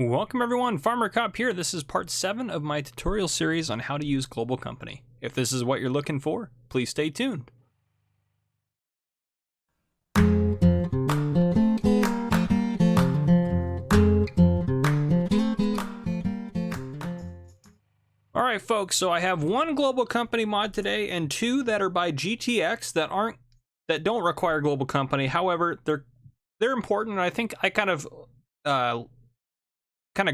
Welcome everyone, Farmer Cop here. This is part 7 of my tutorial series on how to use Global Company. If this is what you're looking for, please stay tuned. Alright folks, so I have one Global Company mod today and two that are by GTX that don't require Global Company. However, they're important, and I think I kind of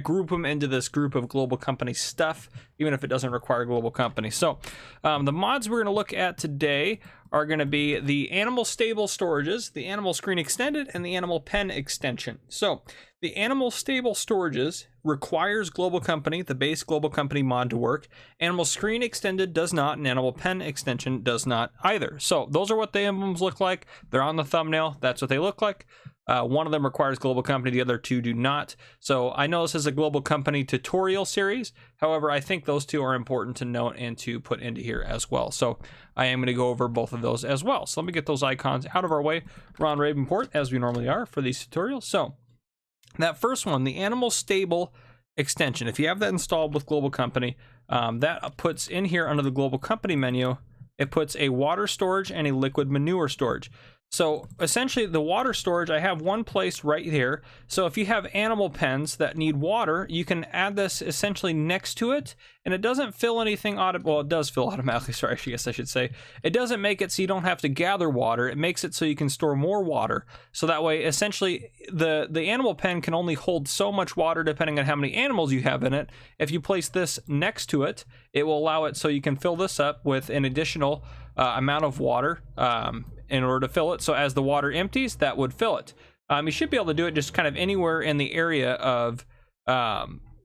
group them into this group of Global Company stuff, even if it doesn't require Global Company. So the mods we're going to look at today are going to be the Animal Stable Storages, the Animal Screen Extended, and the Animal Pen Extension. So the Animal Stable Storages requires Global Company, the base Global Company mod, to work. Animal Screen Extended does not, and Animal Pen Extension does not either. So those are what the emblems look like. They're on the thumbnail. That's what they look like. One of them requires Global Company, the other two do not. So I know this is a Global Company tutorial series. However, I think those two are important to note and to put into here as well. So I am going to go over both of those as well. So let me get those icons out of our way. Ron Ravenport, as we normally are for these tutorials. So that first one, the Animal Stable Extension, if you have that installed with Global Company, that puts in here under the Global Company menu, it puts a water storage and a liquid manure storage. So essentially the water storage, I have one place right here. So if you have animal pens that need water, you can add this essentially next to it, and it doesn't fill anything well, it does fill automatically. Sorry, I guess I should say. It doesn't make it so you don't have to gather water. It makes it so you can store more water. So that way, essentially, the animal pen can only hold so much water depending on how many animals you have in it. If you place this next to it, it will allow it so you can fill this up with an additional amount of water in order to fill it. So as the water empties, that would fill it. You should be able to do it just kind of anywhere in the area of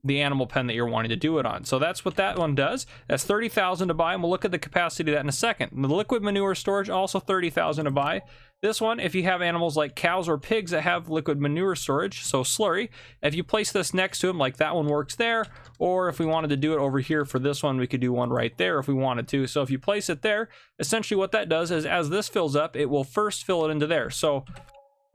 the animal pen that you're wanting to do it on. So that's what that one does. That's 30,000 to buy, and we'll look at the capacity of that in a second. The liquid manure storage, also 30,000 to buy. This one, if you have animals like cows or pigs that have liquid manure storage, so slurry, if you place this next to them, like that one works there, or if we wanted to do it over here for this one, we could do one right there if we wanted to. So if you place it there, essentially what that does is as this fills up, it will first fill it into there. So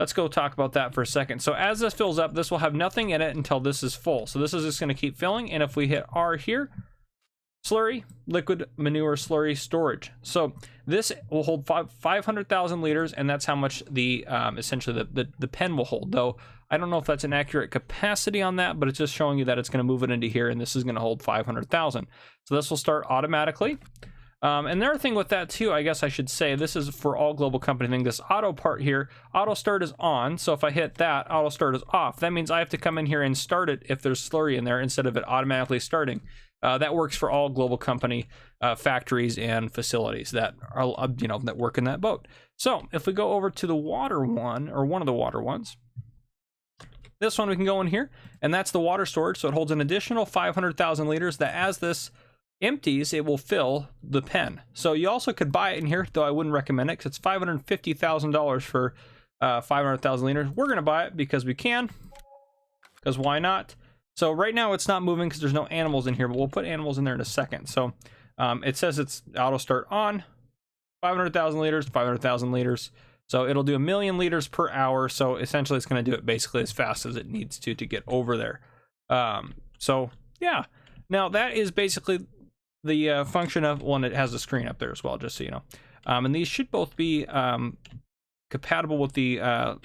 let's go talk about that for a second. So as this fills up, this will have nothing in it until this is full. So this is just going to keep filling, and if we hit R here, slurry, liquid manure slurry storage. So this will hold 500,000 liters, and that's how much the essentially the pen will hold. Though I don't know if that's an accurate capacity on that, but it's just showing you that it's going to move it into here, and this is going to hold 500,000. So this will start automatically. And the other thing with that too, I guess I should say, this is for all Global Company thing. This auto part here, auto start is on. So if I hit that, auto start is off. That means I have to come in here and start it if there's slurry in there instead of it automatically starting. That works for all Global Company factories and facilities that are, that work in that boat. So if we go over to the water one, or one of the water ones, this one we can go in here, and that's the water storage. So it holds an additional 500,000 liters that as this empties, it will fill the pen. So you also could buy it in here, though I wouldn't recommend it because it's $550,000 for 500,000 liters. We're going to buy it because we can, because why not? So right now it's not moving because there's no animals in here, but we'll put animals in there in a second. So it says it's auto start on, 500,000 liters, 500,000 liters. So it'll do 1,000,000 liters per hour. So essentially it's going to do it basically as fast as it needs to get over there. So yeah, now that is basically the function of one. It has a screen up there as well, just so you know. And these should both be compatible with the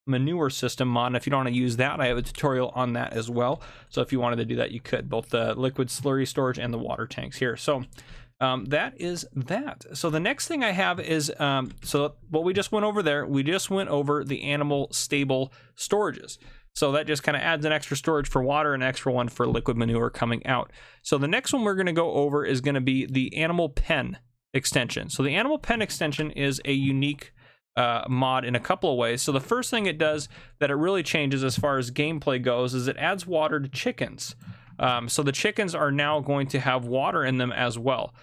manure system mod. And if you don't want to use that, I have a tutorial on that as well. So if you wanted to do that, you could, both the liquid slurry storage and the water tanks here. So that is that. So the next thing I have is, so what we just went over there, we just went over the Animal Stable Storages. So that just kind of adds an extra storage for water and an extra one for liquid manure coming out. So the next one we're going to go over is going to be the Animal Pen Extension. So the Animal Pen Extension is a unique mod in a couple of ways. So the first thing it does that it really changes as far as gameplay goes is it adds water to chickens. So the chickens are now going to have water in them as well,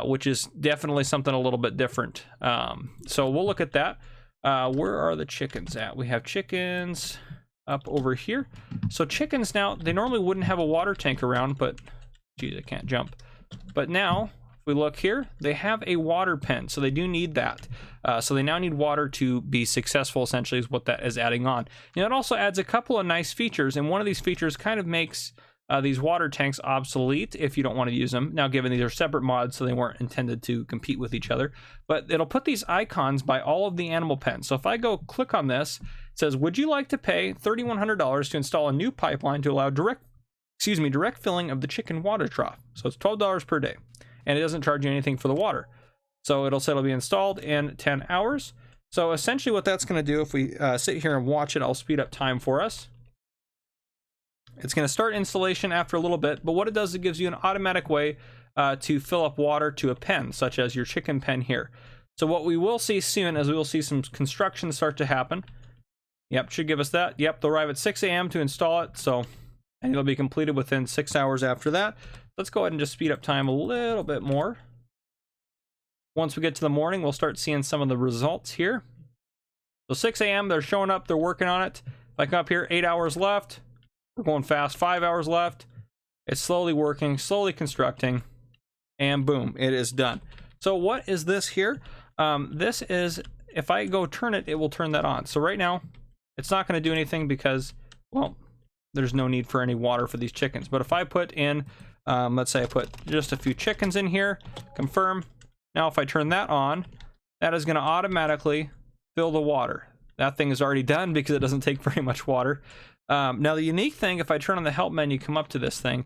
which is definitely something a little bit different. So we'll look at that. Where are the chickens at? We have chickens up over here. So chickens now, they normally wouldn't have a water tank around, but geez, I can't jump. But now if we look here, they have a water pen, so they do need that. So they now need water to be successful, essentially, is what that is adding on. You know, it also adds a couple of nice features, and one of these features kind of makes these water tanks obsolete if you don't want to use them. Now, given these are separate mods, so they weren't intended to compete with each other, but it'll put these icons by all of the animal pens. So if I go click on this, it says, would you like to pay $3,100 to install a new pipeline to allow direct filling of the chicken water trough? So it's $12 per day, and it doesn't charge you anything for the water. So it'll say it'll be installed in 10 hours. So essentially what that's going to do, if we sit here and watch it, I'll speed up time for us. It's going to start installation after a little bit, but what it does is it gives you an automatic way to fill up water to a pen, such as your chicken pen here. So what we will see soon is we will see some construction start to happen. Yep, should give us that. Yep, they'll arrive at 6 a.m. to install it, and it'll be completed within 6 hours after that. Let's go ahead and just speed up time a little bit more. Once we get to the morning, we'll start seeing some of the results here. So 6 a.m., they're showing up, they're working on it. If I come up here, 8 hours left. We're going fast, 5 hours left. It's slowly working, slowly constructing, and boom, it is done. So what is this here? This is, if I go turn it, it will turn that on. So right now, it's not going to do anything because, well, there's no need for any water for these chickens. But if I put in, let's say I put just a few chickens in here, confirm. Now if I turn that on, that is going to automatically fill the water. That thing is already done because it doesn't take very much water. Now the unique thing, if I turn on the help menu, come up to this thing,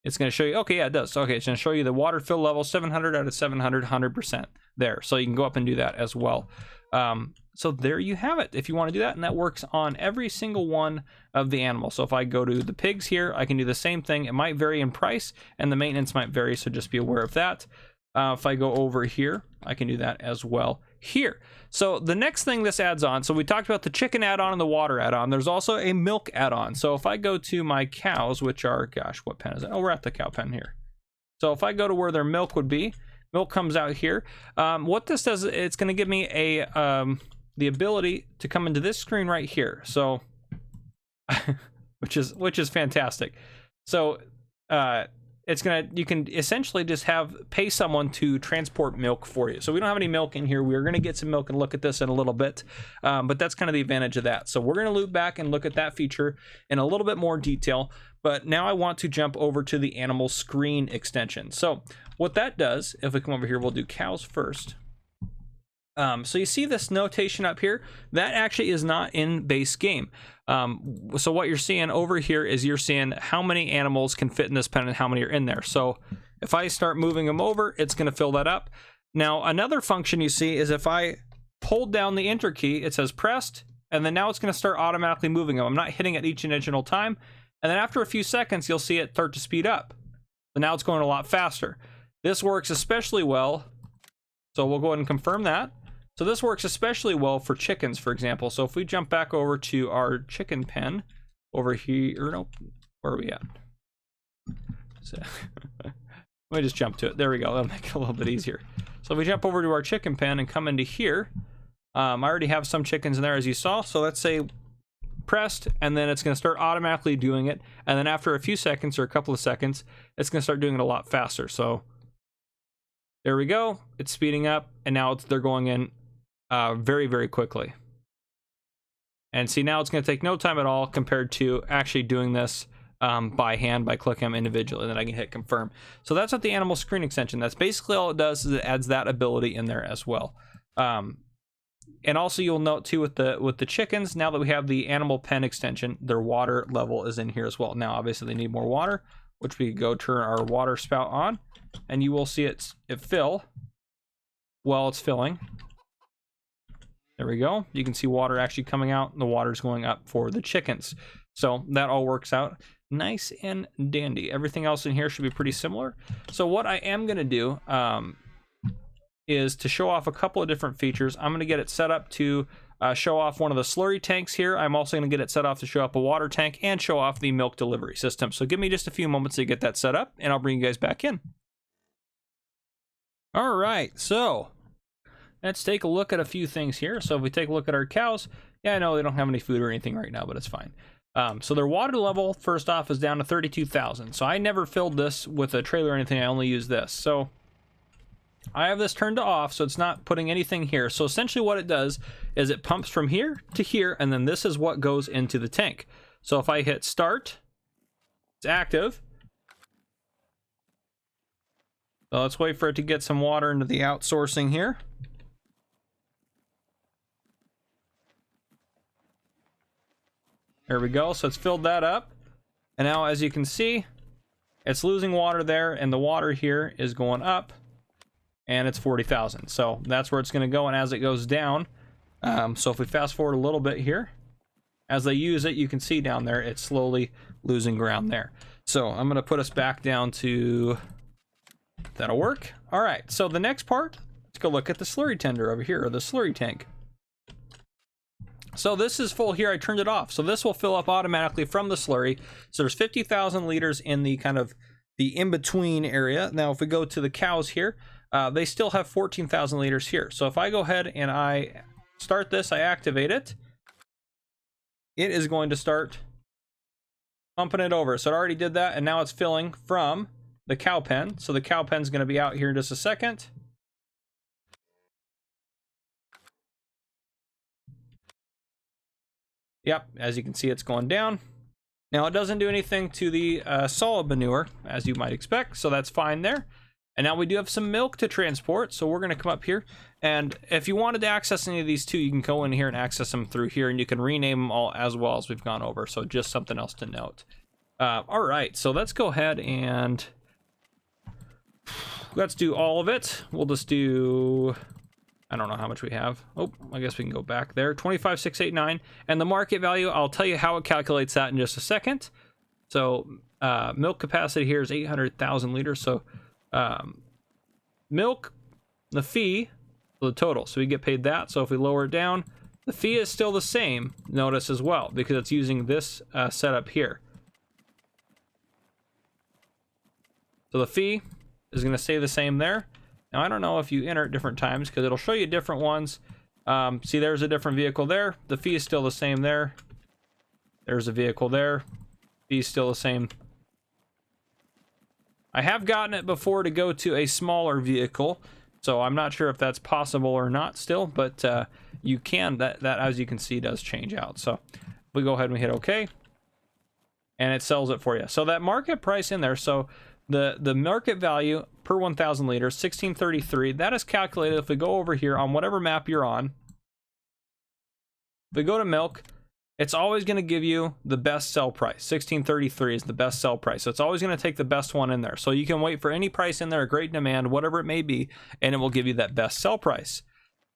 it's going to show you, okay, yeah, it does. Okay, it's going to show you the water fill level, 700 out of 700, 100% there. So you can go up and do that as well. So there you have it, if you want to do that, and that works on every single one of the animals. So if I go to the pigs here, I can do the same thing. It might vary in price, and the maintenance might vary, so just be aware of that. If I go over here, I can do that as well here. So the next thing this adds on, so we talked about the chicken add-on and the water add-on. There's also a milk add-on. So if I go to my cows, which are, gosh, what pen is it? Oh, we're at the cow pen here. So if I go to where their milk would be, milk comes out here. What this does, it's going to give me the ability to come into this screen right here. So, which is fantastic. So, you can essentially just pay someone to transport milk for you. So we don't have any milk in here. We're going to get some milk and look at this in a little bit, but that's kind of the advantage of that. So we're going to loop back and look at that feature in a little bit more detail, but now I want to jump over to the animal screen extension. So what that does, if we come over here, we'll do cows first. So you see this notation up here, that actually is not in base game. So what you're seeing over here is you're seeing how many animals can fit in this pen and how many are in there. So if I start moving them over, it's going to fill that up. Now, another function you see is if I hold down the enter key, it says pressed, and then now it's going to start automatically moving them. I'm not hitting at each individual time. And then after a few seconds, you'll see it start to speed up. So now it's going a lot faster. This works especially well. So we'll go ahead and confirm that. So this works especially well for chickens, for example. So if we jump back over to our chicken pen over here, no, where are we at? So, let me just jump to it. There we go. That'll make it a little bit easier. So if we jump over to our chicken pen and come into here, I already have some chickens in there, as you saw. So let's say pressed, and then it's going to start automatically doing it. And then after a few seconds or a couple of seconds, it's going to start doing it a lot faster. So there we go. It's speeding up, and now they're going in very, very quickly. And see, now it's going to take no time at all compared to actually doing this by hand by clicking them individually, and then I can hit confirm. So that's what the animal screen extension, that's basically all it does, is it adds that ability in there as well. And also you'll note too with the chickens, now that we have the animal pen extension, their water level is in here as well. Now obviously they need more water, which we go turn our water spout on, and you will see it fill while it's filling. There we go. You can see water actually coming out, and the water's going up for the chickens. So that all works out nice and dandy. Everything else in here should be pretty similar. So what I am going to do is to show off a couple of different features. I'm going to get it set up to show off one of the slurry tanks here. I'm also going to get it set off to show up a water tank and show off the milk delivery system. So give me just a few moments to get that set up, and I'll bring you guys back in. All right, so let's take a look at a few things here. So if we take a look at our cows, yeah, I know they don't have any food or anything right now, but it's fine. So their water level, first off, is down to 32,000. So I never filled this with a trailer or anything. I only use this. So I have this turned to off, so it's not putting anything here. So essentially what it does is it pumps from here to here, and then this is what goes into the tank. So if I hit start, it's active. So let's wait for it to get some water into the outsourcing here. There we go. So it's filled that up. And now, as you can see, it's losing water there, and the water here is going up, and it's 40,000. So that's where it's going to go. And as it goes down, so if we fast forward a little bit here, as they use it, you can see down there, it's slowly losing ground there. So I'm going to put us back down to, that'll work. All right. So the next part, let's go look at the slurry tender over here, or the slurry tank. So this is full here. I turned it off. So this will fill up automatically from the slurry. So there's 50,000 liters in the kind of the in-between area. Now, if we go to the cows here, they still have 14,000 liters here. So if I go ahead and I start this, I activate it, it is going to start pumping it over. So it already did that, and now it's filling from the cow pen. So the cow pen's going to be out here in just a second. Yep, as you can see, it's going down. Now, it doesn't do anything to the solid manure, as you might expect, so that's fine there. And now we do have some milk to transport, so we're going to come up here. And if you wanted to access any of these too, you can go in here and access them through here, and you can rename them all as well as we've gone over. So just something else to note. All right, so let's go ahead and let's do all of it. We'll just do, I don't know how much we have. Oh, I guess we can go back there. 25,689. And the market value, I'll tell you how it calculates that in just a second. So milk capacity here is 800,000 liters. So milk, the fee, the total. So we get paid that. So if we lower it down, the fee is still the same, notice as well, because it's using this setup here. So the fee is going to stay the same there. Now, I don't know if you enter at different times, because it'll show you different ones. See, there's a different vehicle there. The fee is still the same there. There's a vehicle there. Fee is still the same. I have gotten it before to go to a smaller vehicle, so I'm not sure if that's possible or not still, but you can. That, as you can see, does change out. So we go ahead and we hit OK, and it sells it for you. So that market price in there, so the market value per 1,000 liters, 1633. That is calculated if we go over here on whatever map you're on. If we go to milk, it's always going to give you the best sell price. 1633 is the best sell price. So it's always going to take the best one in there. So you can wait for any price in there, a great demand, whatever it may be, and it will give you that best sell price.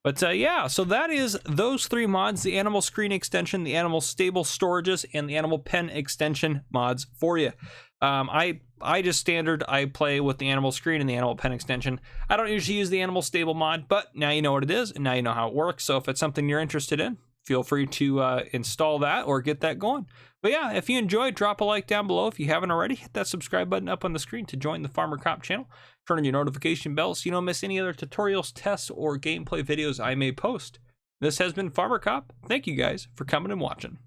But yeah, so that is those three mods: the animal screen extension, the animal stable storages, and the animal pen extension mods for you. I just I play with the animal screen and the animal pen extension. I don't usually use the animal stable mod, but now you know what it is, and now you know how it works. So if it's something you're interested in, feel free to install that or get that going. But yeah, if you enjoyed, drop a like down below. If you haven't already, hit that subscribe button up on the screen to join the Farmer Cop channel. Turn on your notification bell so you don't miss any other tutorials, tests, or gameplay videos I may post. This has been Farmer Cop. Thank you guys for coming and watching.